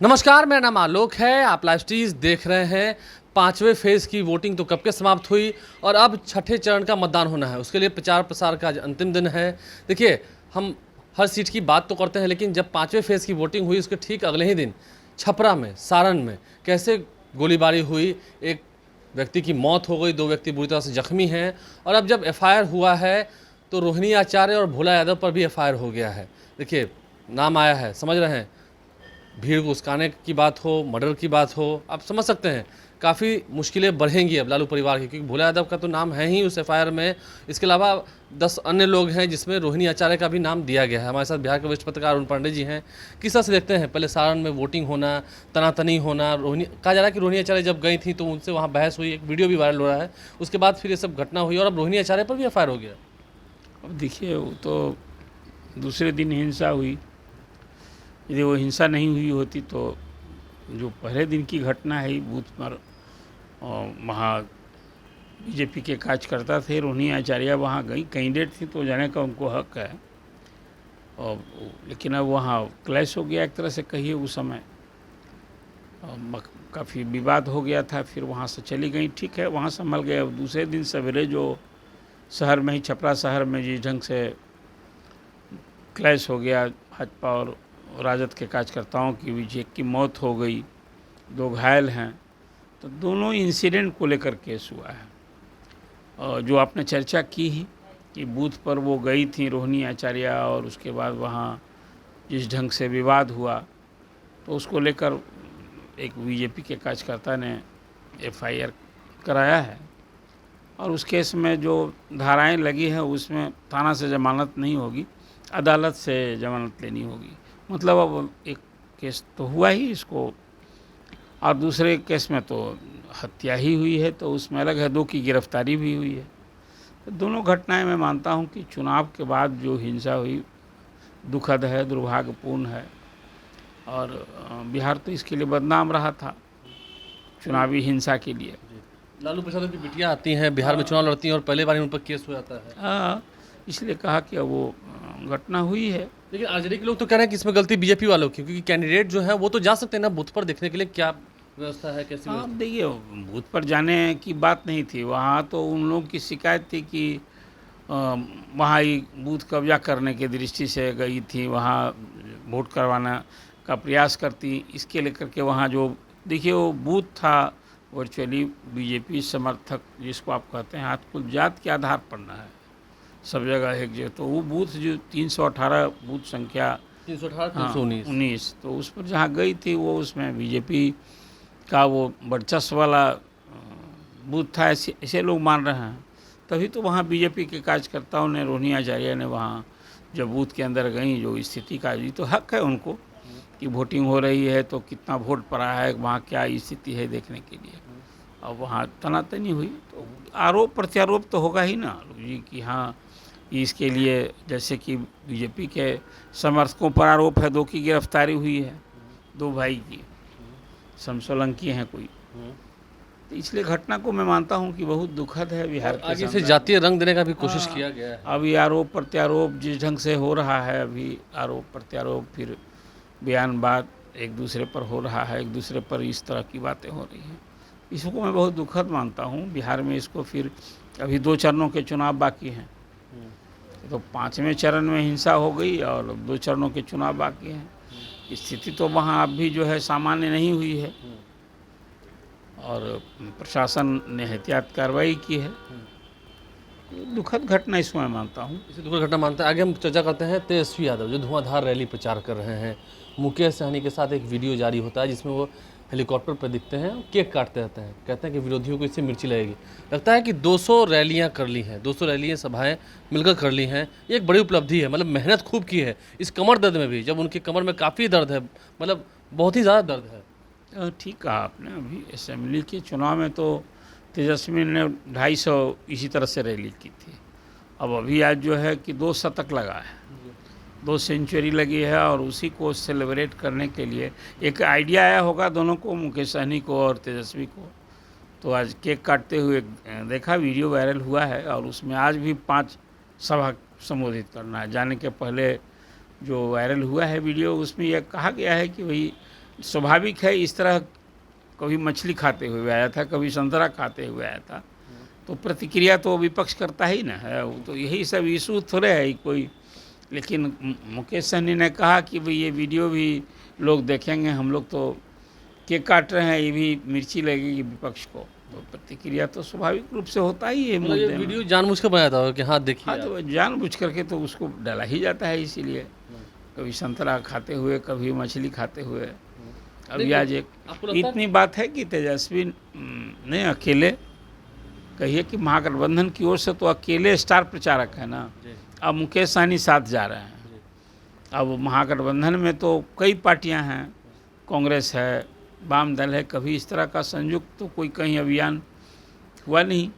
नमस्कार, मेरा नाम आलोक है। आप लाइव स्ट्रीज देख रहे हैं। पांचवें फेज़ की वोटिंग तो कब के समाप्त हुई और अब छठे चरण का मतदान होना है। उसके लिए प्रचार प्रसार का आज अंतिम दिन है। देखिए, हम हर सीट की बात तो करते हैं, लेकिन जब पांचवें फेज़ की वोटिंग हुई उसके ठीक अगले ही दिन छपरा में, सारण में कैसे गोलीबारी हुई, एक व्यक्ति की मौत हो गई, 2 व्यक्ति बुरी तरह से जख्मी हैं। और अब जब एफआईआर हुआ है तो रोहिणी आचार्य और भोला यादव पर भी एफआईआर हो गया है। देखिए, नाम आया है, समझ रहे हैं, भीड़ को उकसाने की बात हो, मर्डर की बात हो, आप समझ सकते हैं काफ़ी मुश्किलें बढ़ेंगी अब लालू परिवार की, क्योंकि भोला यादव का तो नाम है ही उस एफआईआर में। इसके अलावा 10 अन्य लोग हैं जिसमें रोहिणी आचार्य का भी नाम दिया गया है। हमारे साथ बिहार के वरिष्ठ पत्रकार अरुण पांडे जी हैं। किस तरह से देखते हैं पहले सारण में वोटिंग होना, तनातनी होना, रोहिणी कहा जा रहा है कि रोहिणी आचार्य जब गई थी तो उनसे वहाँ बहस हुई, एक वीडियो भी वायरल हो रहा है। उसके बाद फिर ये सब घटना हुई और अब रोहिणी आचार्य पर भी एफआईआर हो गया। अब देखिए, वो तो दूसरे दिन हिंसा हुई। यदि वो हिंसा नहीं हुई होती तो जो पहले दिन की घटना है बूथ पर, वहाँ बीजेपी के कार्यकर्ता थे, रोहिणी आचार्य वहाँ गई, कैंडिडेट थी तो जाने का उनको हक है। और लेकिन अब वहाँ क्लैश हो गया एक तरह से कहिए उस समय, काफ़ी विवाद हो गया था। फिर वहाँ से चली गई, ठीक है, वहाँ संभल गए। अब दूसरे दिन सवेरे जो शहर में ही, छपरा शहर में जिस ढंग से क्लैश हो गया भाजपा और राजद के कार्यकर्ताओं की बीच, एक की मौत हो गई, 2 घायल हैं, तो दोनों इंसिडेंट को लेकर केस हुआ है। और जो आपने चर्चा की ही कि बूथ पर वो गई थी रोहिणी आचार्य, और उसके बाद वहाँ जिस ढंग से विवाद हुआ तो उसको लेकर एक बीजेपी के कार्यकर्ता ने एफआईआर कराया है। और उस केस में जो धाराएं लगी हैं उसमें थाना से जमानत नहीं होगी, अदालत से जमानत लेनी होगी। मतलब अब एक केस तो हुआ ही इसको, और दूसरे केस में तो हत्या ही हुई है, तो उसमें अलग है, 2 की गिरफ्तारी भी हुई है। तो दोनों घटनाएं मैं मानता हूं कि चुनाव के बाद जो हिंसा हुई दुखद है, दुर्भाग्यपूर्ण है। और बिहार तो इसके लिए बदनाम रहा था, चुनावी हिंसा के लिए। लालू प्रसाद की बिटियां आती हैं बिहार में, चुनाव लड़ती हैं और पहले बार उन पर केस हो जाता है। हाँ, इसलिए कहा कि अब वो घटना हुई है। लेकिन आरजेडी के लोग तो कह रहे हैं कि इसमें गलती बीजेपी वालों की, क्योंकि कैंडिडेट जो है वो तो जा सकते हैं ना बूथ पर देखने के लिए, क्या व्यवस्था है, कैसी हाँ, व्यवस्था? देखिए, बूथ पर जाने की बात नहीं थी, वहाँ तो उन लोगों की शिकायत थी कि वहाँ ही बूथ कब्जा करने की दृष्टि से गई थी, वहाँ वोट करवाना का प्रयास करती, इसके लेकर के वहाँ जो देखिए वो बूथ था वर्चुअली बीजेपी समर्थक जिसको आप कहते हैं, हाथ कुल जात के आधार पर ना है, सब जगह एक जगह। तो वो बूथ जो 318 बूथ संख्या 318, हाँ 319। 19, तो उस पर जहाँ गई थी वो उसमें बीजेपी का वो वर्चस्व वाला बूथ था, ऐसे लोग मान रहे हैं। तभी तो वहाँ बीजेपी के कार्यकर्ताओं ने, रोहिणी आचार्य ने वहाँ जब बूथ के अंदर गई, जो स्थिति का, ये तो हक है उनको कि वोटिंग हो रही है तो कितना वोट पड़ा है, वहाँ क्या स्थिति है देखने के लिए। और वहाँ तनातनी हुई तो आरोप प्रत्यारोप तो होगा ही ना जी कि हाँ इसके लिए, जैसे कि बीजेपी के समर्थकों पर आरोप है, 2 की गिरफ्तारी हुई है, 2 भाई की, समसोलंकी हैं कोई। तो इसलिए घटना को मैं मानता हूं कि बहुत दुखद है बिहार के आगे से सामने। जातीय रंग देने का भी कोशिश किया गया है। अभी आरोप प्रत्यारोप जिस ढंग से हो रहा है, अभी आरोप प्रत्यारोप, फिर बयानबाद एक दूसरे पर हो रहा है, एक दूसरे पर इस तरह की बातें हो रही हैं, इसको मैं बहुत दुखद मानता हूं। बिहार में इसको फिर अभी 2 चरणों के चुनाव बाकी हैं, तो 5वें चरण में हिंसा हो गई और 2 चरणों के चुनाव बाकी हैं। स्थिति तो वहाँ अब भी जो है सामान्य नहीं हुई है, और प्रशासन ने एहतियात कार्रवाई की है। दुखद घटना इसको मैं मानता हूँ। इसे दुखद घटना मानते हैं। आगे हम चर्चा करते हैं तेजस्वी यादव जो धुआंधार रैली प्रचार कर रहे हैं। मुकेश सहनी के साथ एक वीडियो जारी होता है जिसमें वो हेलीकॉप्टर पर दिखते हैं, केक काटते रहते हैं, कहते हैं कि विरोधियों को इससे मिर्ची लगेगी। लगता है कि 200 रैलियां कर ली हैं, 200 रैलियां, सभाएं मिलकर कर ली हैं। ये एक बड़ी उपलब्धि है, मतलब मेहनत खूब की है इस कमर दर्द में भी, जब उनकी कमर में काफ़ी दर्द है, मतलब बहुत ही ज़्यादा दर्द है। ठीक कहा आपने। अभी असेंबली के चुनाव में तो तेजस्वी ने 250 इसी तरह से रैली की थी। अब अभी आज जो है कि 2 शतक लगा है, 2 सेंचुरी लगी है, और उसी को सेलिब्रेट करने के लिए एक आइडिया आया होगा दोनों को, मुकेश सहनी को और तेजस्वी को। तो आज केक काटते हुए देखा, वीडियो वायरल हुआ है, और उसमें आज भी 5 सभा संबोधित करना है। जाने के पहले जो वायरल हुआ है वीडियो, उसमें यह कहा गया है कि भाई स्वाभाविक है, इस तरह कभी मछली खाते हुए आया था, कभी संतरा खाते हुए आया था, तो प्रतिक्रिया तो विपक्ष करता ही ना है। वो तो यही सब इशू थोड़े है कोई। लेकिन मुकेश सहनी ने कहा कि भाई ये वीडियो भी लोग देखेंगे, हम लोग तो केक काट रहे हैं, ये भी मिर्ची लगेगी विपक्ष को, तो प्रतिक्रिया तो स्वाभाविक रूप से होता ही है मतलब ये मुद्दे में। वीडियो जानबूझ कर बनाया था कि हाँ देखिए हाँ, आप। तो जानबूझ करके तो उसको डाला ही जाता है, इसीलिए कभी संतरा खाते हुए, कभी मछली खाते हुए। अभी देखिए, आज एक आपको लगता है इतनी बात है कि तेजस्वी ने अकेले, कहिए कि महागठबंधन की ओर से तो अकेले स्टार प्रचारक है ना। जी, अब मुकेश सहनी साथ जा रहे हैं। जी, अब महागठबंधन में तो कई पार्टियां हैं, कांग्रेस है, वाम दल है, कभी इस तरह का संयुक्त तो कोई कहीं अभियान हुआ नहीं।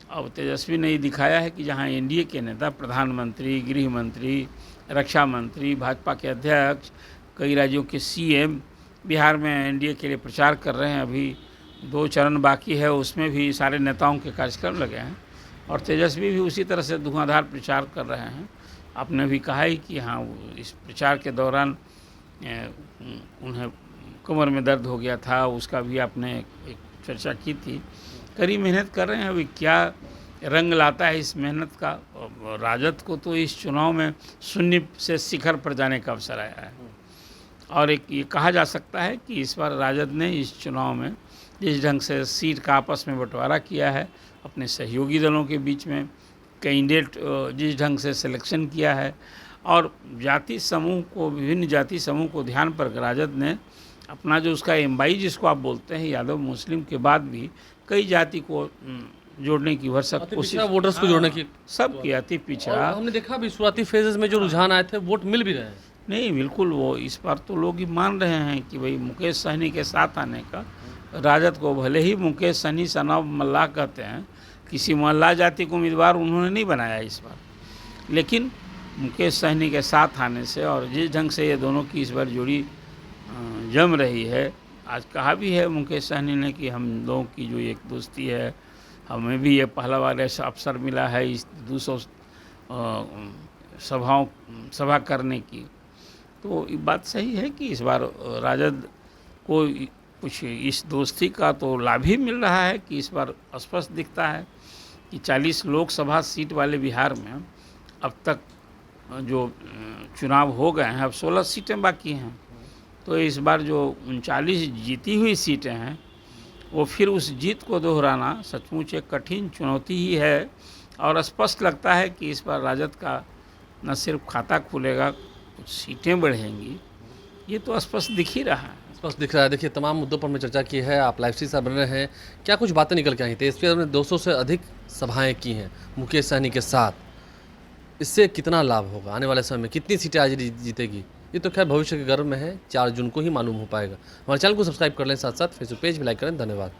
अब तेजस्वी ने ये दिखाया है कि जहां एनडीए के नेता, प्रधानमंत्री, गृह मंत्री, रक्षा मंत्री, भाजपा के अध्यक्ष, कई राज्यों के सीएम बिहार में एनडीए के लिए प्रचार कर रहे हैं। अभी 2 चरण बाकी है, उसमें भी सारे नेताओं के कार्यक्रम लगे हैं और तेजस्वी भी उसी तरह से धुआंधार प्रचार कर रहे हैं। आपने भी कहा ही कि हाँ, इस प्रचार के दौरान उन्हें कमर में दर्द हो गया था, उसका भी आपने एक चर्चा की थी। कड़ी मेहनत कर रहे हैं, अभी क्या रंग लाता है इस मेहनत का। राजद को तो इस चुनाव में शून्य से शिखर पर जाने का अवसर आया है और एक ये कहा जा सकता है कि इस बार राजद ने इस चुनाव में जिस ढंग से सीट का आपस में बंटवारा किया है, अपने सहयोगी दलों के बीच में कैंडिडेट जिस ढंग से सिलेक्शन किया है और जाति समूह को, विभिन्न जाति समूह को ध्यान पर राजद ने अपना जो उसका एम्बाई जिसको आप बोलते हैं, यादव मुस्लिम के बाद भी कई जाति को जोड़ने की भरसक अति कोशिश, पिछड़ा वोटर्स को जोड़ने की। सब की अति और पिछड़ा। हमने देखा अभी शुरुआती फेजेस में जो रुझान आए थे वोट मिल भी रहे हैं। नहीं, बिल्कुल वो इस बार तो लोग ही मान रहे हैं कि भाई मुकेश सहनी के साथ आने का, राजद को भले ही मुकेश सहनी सनाव मल्लाह कहते हैं, किसी मल्लाह जाति को उम्मीदवार उन्होंने नहीं बनाया इस बार, लेकिन मुकेश सहनी के साथ आने से और जिस ढंग से ये दोनों की इस बार जोड़ी जम रही है। आज कहा भी है मुकेश सहनी ने कि हम लोगों की जो एक दोस्ती है, हमें भी ये पहला बार ऐसा अवसर मिला है इस 200 सभा करने की। तो ये बात सही है कि इस बार राजद को कुछ इस दोस्ती का तो लाभ ही मिल रहा है कि इस बार स्पष्ट दिखता है कि 40 लोकसभा सीट वाले बिहार में अब तक जो चुनाव हो गए हैं, अब 16 सीटें बाकी हैं। तो इस बार जो 39 जीती हुई सीटें हैं, वो फिर उस जीत को दोहराना सचमुच एक कठिन चुनौती ही है और स्पष्ट लगता है कि इस बार राजद का न सिर्फ खाता खुलेगा, कुछ सीटें बढ़ेंगी, ये तो स्पष्ट दिख ही रहा है। स्पष्ट दिख रहा है। देखिए, तमाम मुद्दों पर हमने चर्चा की है, आप लाइव स्ट्रीम से बन रहे हैं, क्या कुछ बातें निकल के आई थी। इसके ने 200 से अधिक सभाएं की हैं मुकेश सहनी के साथ, इससे कितना लाभ होगा आने वाले समय में, कितनी सीटें आज जीतेगी, ये तो खैर भविष्य के गर्भ में है, 4 जून को ही मालूम हो पाएगा। हमारे चैनल को सब्सक्राइब कर लें, साथ साथ फेसबुक पेज भी लाइक करें। धन्यवाद।